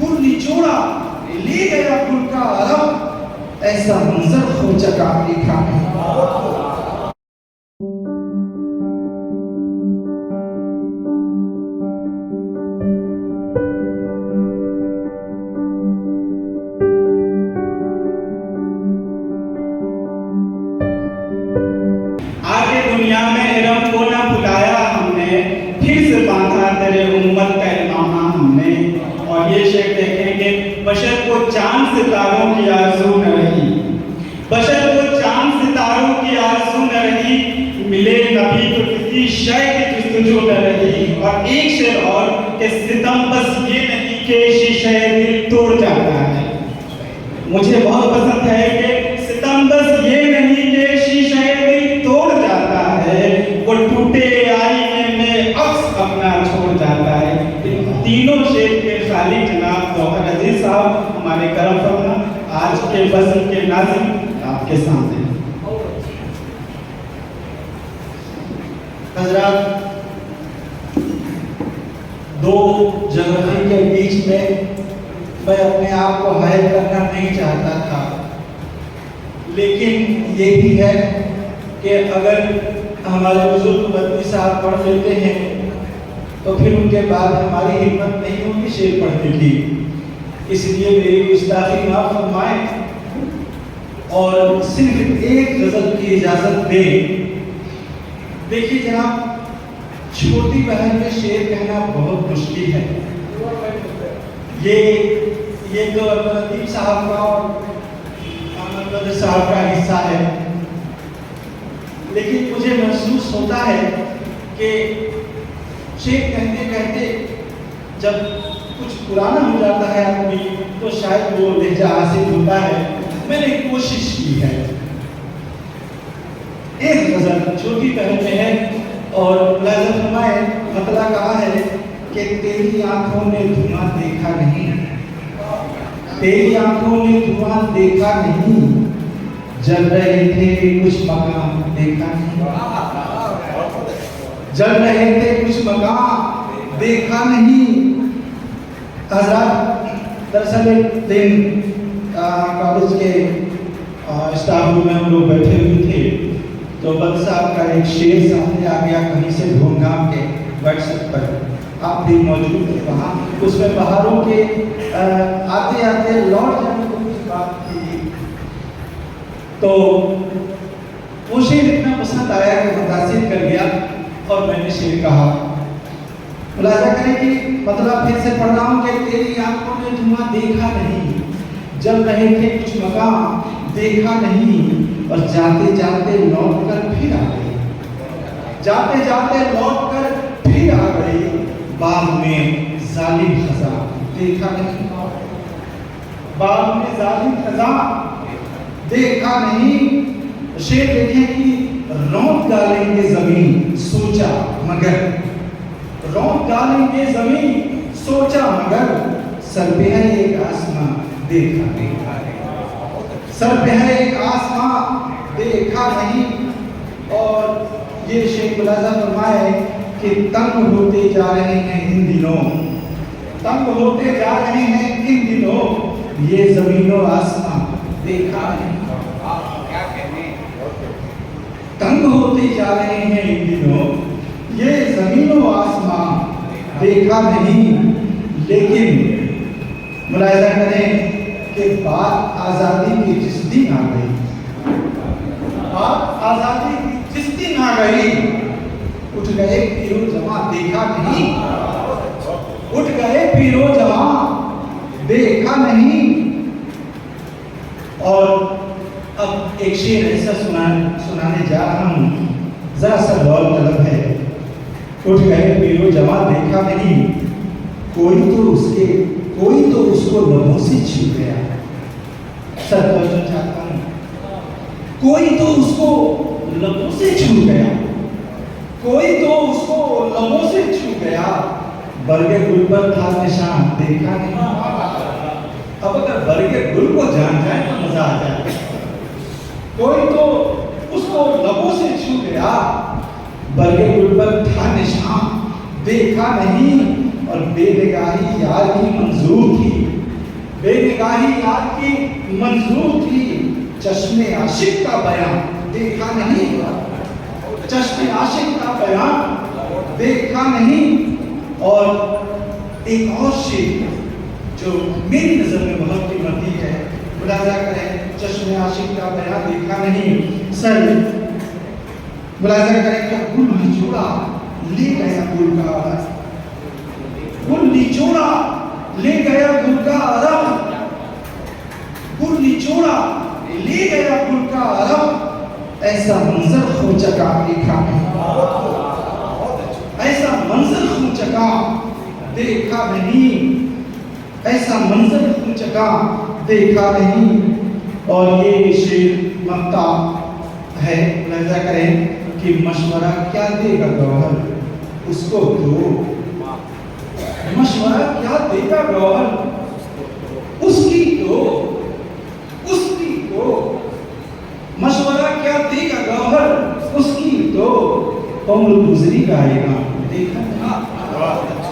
گل نچوڑا لے گیا گل کا عالم، ایسا منظر ہو چکا دیکھا نہیں۔ آگے دنیا میں ارم کو نہ بھلایا ہم نے، پھر سے باندھا تیرے امت کا امامہ ہم نے۔ اور یہ شعر دیکھیں کہ بشر کو چاند ستاروں کی آرزو نہ رہی، بشر کو چاند ستاروں کی آرزو نہ رہی، ملے نبی کو کسی شے کی جستجو نہ رہی۔ اور ایک شعر اور کہ ستم بس یہ نہیں کہ شیشہ دل توڑ جاتا ہے۔ مجھے بہت پسند ہے کہ ستم بس یہ نہیں کہ شیشہ دل توڑ جاتا ہے، وہ ٹوٹے آئینے میں عکس اپنا چھوڑ جاتا ہے۔ تینوں شعر کے خالق جناب گوہر عزیز صاحب ہمارے کرم فرما آج کے فصل کے ناظم آپ کے سامنے۔ حضرات، دو جغرافی کے بیچ میں میں اپنے آپ کو حائل کرنا نہیں چاہتا تھا، لیکن یہ بھی ہے کہ اگر ہمارے بزرگ مدنی صاحب پڑھ لیتے ہیں تو پھر ان کے بعد ہماری ہمت نہیں ہوگی شعر پڑھنے کی، اس لیے میری گستاخی معاف فرمائیں اور صرف ایک غزل کی اجازت دیں۔ دیکھیے جناب، چھوٹی بہن میں شعر کہنا بہت مشکل ہے۔ یہ تو عبداللطیف صاحب کا اور احمد بدر صاحب کا حصہ ہے، لیکن مجھے محسوس ہوتا ہے کہ شعر کہتے کہتے جب کچھ پرانا ہو جاتا ہے آدمی تو شاید وہ لہجہ حاصل ہوتا ہے۔ میں نے کوشش کی ہے۔ ایک غزل چھوٹی بہن میں ہے اور ملاحظہ فرمائے مطلع کہا ہے کہ تیری آنکھوں نے دھواں دیکھا نہیں، تیری آنکھوں نے دھواں دیکھا نہیں، جل رہے تھے کچھ مقام دیکھا نہیں، جل رہے تھے کچھ مقام دیکھا نہیں۔ حضرات، دراصل ایک دن کالج کے اسٹاف روم میں ہم لوگ بیٹھے ہوئے تھے تو بدر صاحب کا ایک شعر سامنے آ گیا کہیں سے ڈھونڈ گام کے واٹس ایپ پر، آپ بھی موجود تھے وہاں۔ اس میں بہاروں کے آتے آتے لوٹ جانے کو کچھ بات تھی، تو وہ شعر اتنا پسند آیا کہ متاثر کر گیا اور میں نے شعر کہا۔ ملاحظہ کریں کہ مطلب پھر سے پڑھ رہا ہوں کہ تیری آنکھوں نے دھواں دیکھا نہیں، جل رہے تھے کچھ مقام دیکھا نہیں، اور جاتے جاتے لوٹ کر پھر آ گئی، جاتے جاتے لوٹ کر پھر آ گئی، باغ میں ظالم خزاں دیکھا نہیں، باغ میں ظالم خزاں دیکھا نہیں۔ شعر دیکھیں کہ رونق ڈالیں گے زمین سوچا مگر، رونق ڈالیں گے زمین سوچا مگر، سر پہ ہے ایک آسمان دیکھا نہیں، سر پہ ہے ایک آسمان دیکھا نہیں۔ اور یہ شعر ملاحظہ فرمائے کہ تنگ ہوتے جا رہے ہیں ان دنوں، تنگ ہوتے جا رہے ہیں ان دنوں، یہ زمین و آسمان دیکھا نہیں، تنگ ہوتے جا رہے ہیں ان دنوں، یہ زمین و آسمان دیکھا نہیں۔ لیکن ملاحظہ کریں کہ بات آزادی کی جس دن آ گئی، بات آزادی کی جس دن آ گئی، اٹھ گئے پیرو جماں دیکھا نہیں، اٹھ گئے پیرو جماں دیکھا نہیں۔ اور اب ایک شعر ایسا سنانے جا رہا ہوں، ذرا سا غور طلب ہے۔ اٹھ گئے پیرو جماں دیکھا نہیں، کوئی تو اس کو لبوں سے چھو گیا، سر توجہ چاہتا ہوں، کوئی تو اس کو لبوں سے چھو گیا، کوئی تو اس کو لبوں سے چھو گیا، برگے گل پر تھا نشان دیکھا نہیں۔ اب اگر برگے گل کو جان جائے تو مزہ آ جائے۔ کوئی تو اس کو لبوں سے چھو گیا، برگے گل پر تھا نشان دیکھا نہیں، اور بے نگاہی یار کی منظور تھی، بے نگاہی یار کی منظور تھی، چشمے عاشق کا بیان دیکھا نہیں، چشمے عاشق کا بیان دیکھا نہیں۔ اور ایک اور شعر جو میری نظر میں بہت قیمتی ہے، ملاحظہ کریں، چشمے عاشق کا بیان دیکھا نہیں، سر ملاحظہ کریں کہ گل نچوڑا لے گیا گل کا عرق، گل نچوڑا لے گیا گل کا عرق، گل نچوڑا لے گیا گل کا عرق، ایسا منظر ہو چکا دیکھا نہیں، ایسا منظر ہو چکا دیکھا نہیں، ایسا منظر ہو چکا دیکھا نہیں۔ اور یہ شعر مقطع ہے، ملاحظہ کریں کہ مشورہ کیا دے گا گوہر اس کو دو، مشورہ کیا دے گا گوہر اس کی دو، اس کی دو، مشورہ کیا دے گا گوہر اس کی دو، عمر گزری گائے گا دیکھا نہیں۔